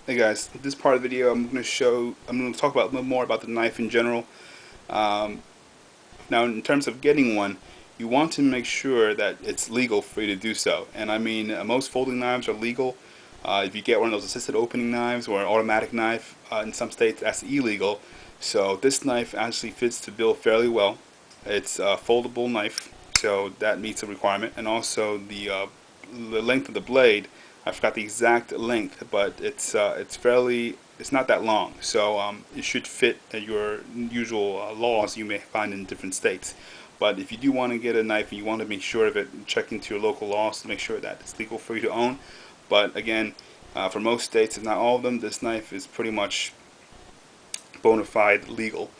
Hey guys, this part of the video I'm going to talk about a little more about the knife in general. Um, Now in terms of getting one, you want to make sure that it's legal for you to do so. And I mean, most folding knives are legal. If you get one of those assisted opening knives or an automatic knife, in some states that's illegal. So this knife actually fits the bill fairly well. It's a foldable knife, so that meets the requirement. And also the length of the blade, I forgot the exact length, but it's not that long, so it should fit your usual laws you may find in different states. But if you do want to get a knife and you want to make sure of it, check into your local laws to make sure that it's legal for you to own. But again, for most states, if not all of them, this knife is pretty much bona fide legal.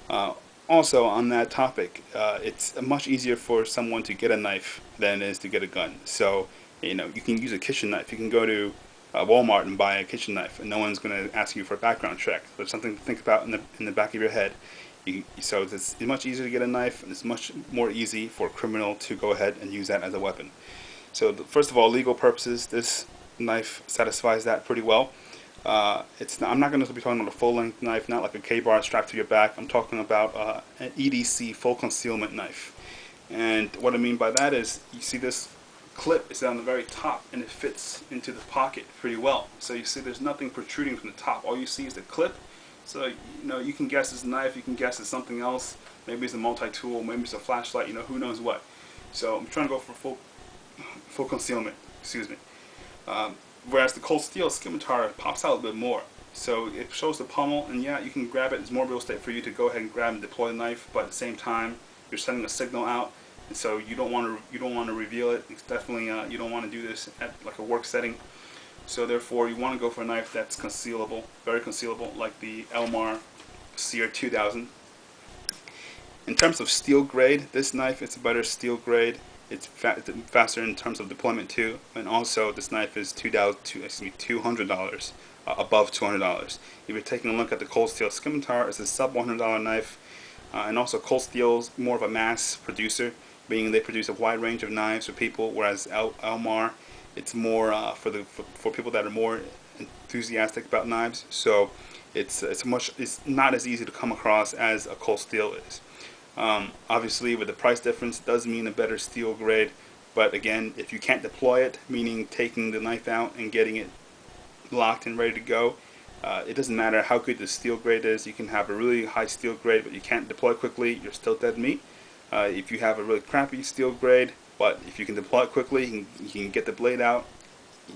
Uh, Also, on that topic, it's much easier for someone to get a knife than it is to get a gun. So, you can use a kitchen knife. You can go to Walmart and buy a kitchen knife, and no one's going to ask you for a background check. So it's something to think about in the back of your head. So it's much easier to get a knife, and it's much more easy for a criminal to go ahead and use that as a weapon. So first of all, legal purposes, this knife satisfies that pretty well. I'm not going to be talking about a full-length knife, not like a K-bar strapped to your back. I'm talking about an EDC, full concealment knife. And what I mean by that is, you see this clip is on the very top, and it fits into the pocket pretty well. So you see there's nothing protruding from the top. All you see is the clip. So you can guess it's a knife, you can guess it's something else. Maybe it's a multi-tool, maybe it's a flashlight, who knows what. So I'm trying to go for full concealment, excuse me. Whereas the cold steel scimitar pops out a bit more. So it shows the pommel, and yeah, you can grab it. There's more real estate for you to go ahead and grab and deploy the knife, but at the same time, you're sending a signal out, and so you don't want to reveal it. It's definitely you don't want to do this at like a work setting. So therefore, you want to go for a knife that's concealable, very concealable, like the Elmar Sear 2000. In terms of steel grade, this knife is a better steel grade. It's faster in terms of deployment too, and also this knife is $200, above $200. If you're taking a look at the cold steel scimitar, it's a sub $100 knife, and also cold steel's more of a mass producer, meaning they produce a wide range of knives for people, whereas Elmar, it's more for people that are more enthusiastic about knives. So it's not as easy to come across as a cold steel is. Obviously, with the price difference, it does mean a better steel grade, but again, if you can't deploy it, meaning taking the knife out and getting it locked and ready to go, it doesn't matter how good the steel grade is. You can have a really high steel grade, but you can't deploy quickly, you're still dead meat. If you have a really crappy steel grade, but if you can deploy it quickly, you can get the blade out,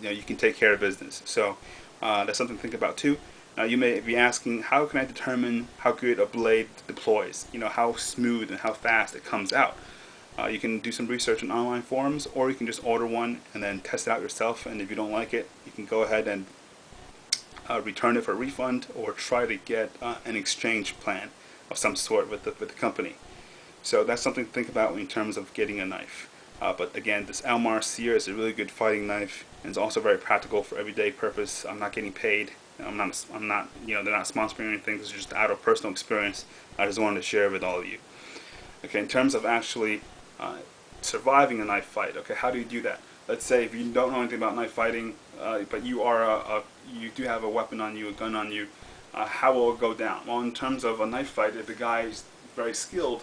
you can take care of business. So that's something to think about too. Now you may be asking, how can I determine how good a blade deploys? How smooth and how fast it comes out. You can do some research in online forums, or you can just order one and then test it out yourself, and if you don't like it, you can go ahead and return it for a refund, or try to get an exchange plan of some sort with the company. So that's something to think about in terms of getting a knife. But again, this Elmar Sear is a really good fighting knife, and it's also very practical for everyday purpose. I'm not getting paid. I'm not, they're not sponsoring anything. This is just out of personal experience. I just wanted to share with all of you. Okay, in terms of actually surviving a knife fight, okay, how do you do that? Let's say if you don't know anything about knife fighting, but you do have a weapon on you, a gun on you, how will it go down? Well, in terms of a knife fight, if the guy is very skilled,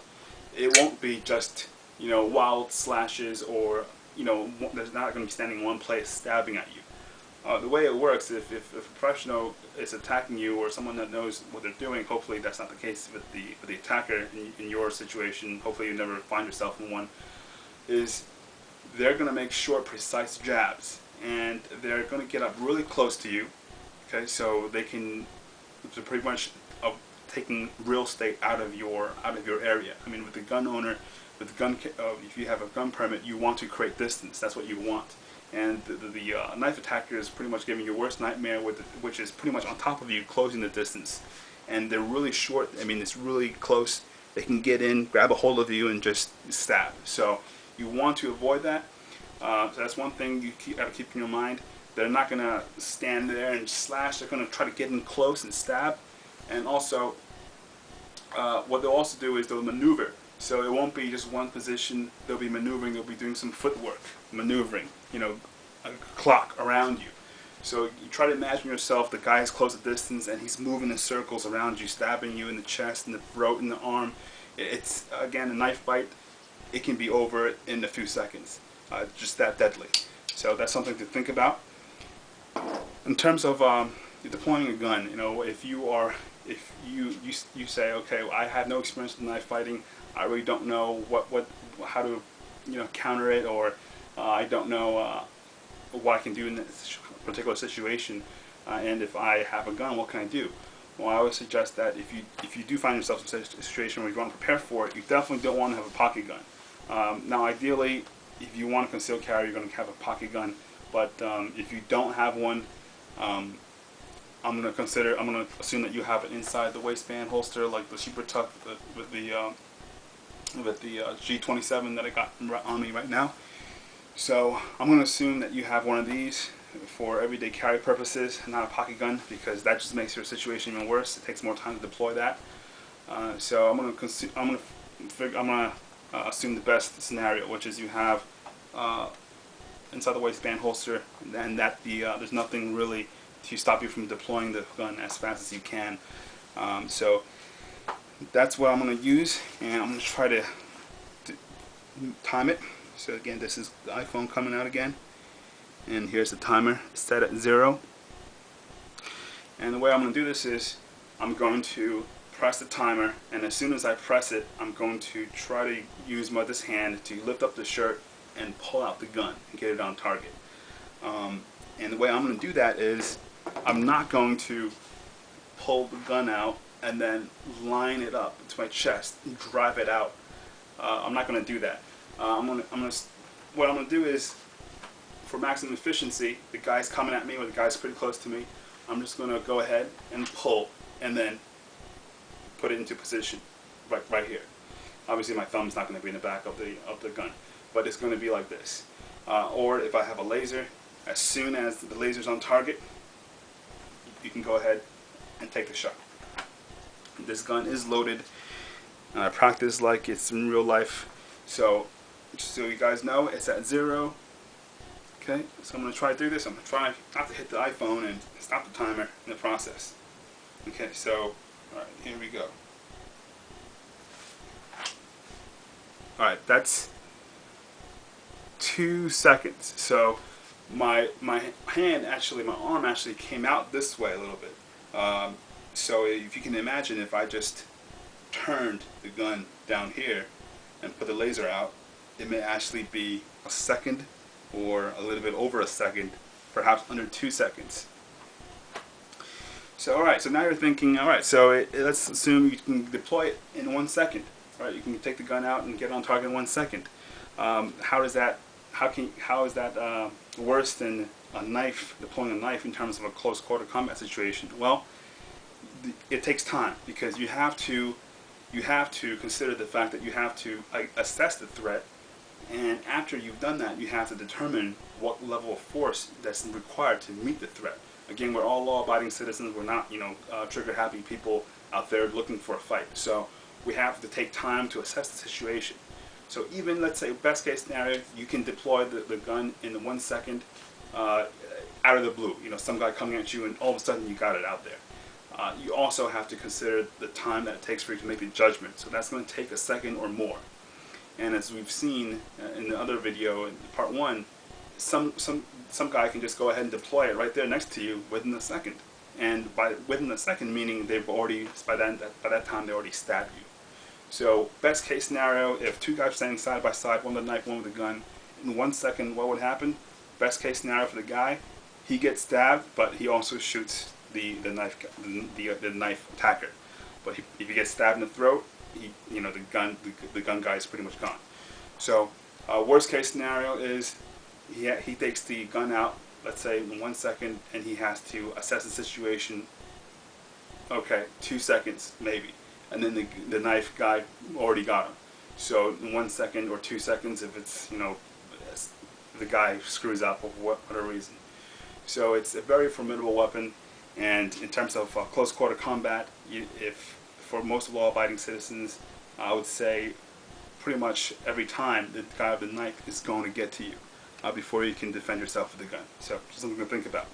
it won't be just wild slashes, or there's not going to be standing in one place stabbing at you. The way it works, if a professional is attacking you, or someone that knows what they're doing, hopefully that's not the case with the attacker in your situation, hopefully you never find yourself in one, is they're going to make short, precise jabs, and they're going to get up really close to you, okay, so they're pretty much taking real estate out of your area. I mean, with the gun owner, if you have a gun permit, you want to create distance. That's what you want. And the knife attacker is pretty much giving your worst nightmare, which is pretty much on top of you, closing the distance. And they're really short. I mean, it's really close. They can get in, grab a hold of you, and just stab. So you want to avoid that. So that's one thing you got to keep in your mind. They're not going to stand there and slash. They're going to try to get in close and stab. And also, what they'll also do is they'll maneuver. So it won't be just one position. They'll be maneuvering. They'll be doing some footwork, maneuvering. A clock around you. So you try to imagine yourself, the guy is close at distance and he's moving in circles around you, stabbing you in the chest, in the throat, in the arm. It's, again, a knife bite, it can be over in a few seconds. Just that deadly. So that's something to think about. In terms of deploying a gun, if you say, okay, well, I have no experience with knife fighting, I really don't know how to counter it, or I don't know what I can do in this particular situation, and if I have a gun, what can I do? Well, I always suggest that if you do find yourself in a situation where you want to prepare for it, you definitely don't want to have a pocket gun. Now, ideally, if you want to conceal carry, you're going to have a pocket gun. But if you don't have one, I'm going to assume that you have it inside the waistband holster, like the Super Tuck with the G27 that I got on me right now. So I'm going to assume that you have one of these for everyday carry purposes, not a pocket gun, because that just makes your situation even worse. It takes more time to deploy that. So I'm going to assume the best scenario, which is you have inside the waistband holster, and that there's nothing really to stop you from deploying the gun as fast as you can. So that's what I'm going to use, and I'm going to try to time it. So again, this is the iPhone coming out again, and here's the timer set at 0. And the way I'm going to do this is I'm going to press the timer, and as soon as I press it, I'm going to try to use this hand to lift up the shirt and pull out the gun and get it on target. And the way I'm going to do that is I'm not going to pull the gun out and then line it up to my chest and drive it out. I'm not going to do that. What I'm going to do is, for maximum efficiency, the guy's coming at me, or the guy's pretty close to me, I'm just going to go ahead and pull and then put it into position right here. Obviously my thumb's not going to be in the back of the gun, but it's going to be like this. Or if I have a laser, as soon as the laser's on target, you can go ahead and take the shot. This gun is loaded. I practice like it's in real life, so just so you guys know, it's at 0. Okay, so I'm going to try through this. I'm going to try not to hit the iPhone and stop the timer in the process. Okay, so alright, here we go. Alright, that's 2 seconds. So my arm actually came out this way a little bit. So if you can imagine, if I just turned the gun down here and put the laser out, it may actually be a second or a little bit over a second, perhaps under 2 seconds. So alright, so now you're thinking, alright, so let's assume you can deploy it in 1 second. Alright, you can take the gun out and get on target in 1 second. How is that worse than deploying a knife in terms of a close quarter combat situation? Well, it takes time, because you have to consider the fact that you have to assess the threat, and after you've done that, you have to determine what level of force that's required to meet the threat. Again, we're all law-abiding citizens. We're not, trigger-happy people out there looking for a fight. So we have to take time to assess the situation. So even, let's say, best case scenario, you can deploy the gun in 1 second out of the blue. Some guy coming at you, and all of a sudden you got it out there. You also have to consider the time that it takes for you to make the judgment. So that's going to take a second or more. And as we've seen in the other video, in part 1, some guy can just go ahead and deploy it right there next to you within a second. And within a second, meaning they've already, by that time, they already stabbed you. So best case scenario, if 2 guys are standing side by side, one with a knife, one with a gun, in 1 second, what would happen? Best case scenario for the guy, he gets stabbed, but he also shoots the knife attacker. But if he gets stabbed in the throat, the gun guy is pretty much gone. So worst case scenario is he takes the gun out, let's say in 1 second, and he has to assess the situation. Okay, 2 seconds maybe, and then the knife guy already got him. So in 1 second or 2 seconds, if it's the guy screws up for whatever reason. So it's a very formidable weapon, and in terms of close quarter combat, for most law-abiding citizens, I would say pretty much every time the guy with the knife is going to get to you before you can defend yourself with the gun. So just something to think about.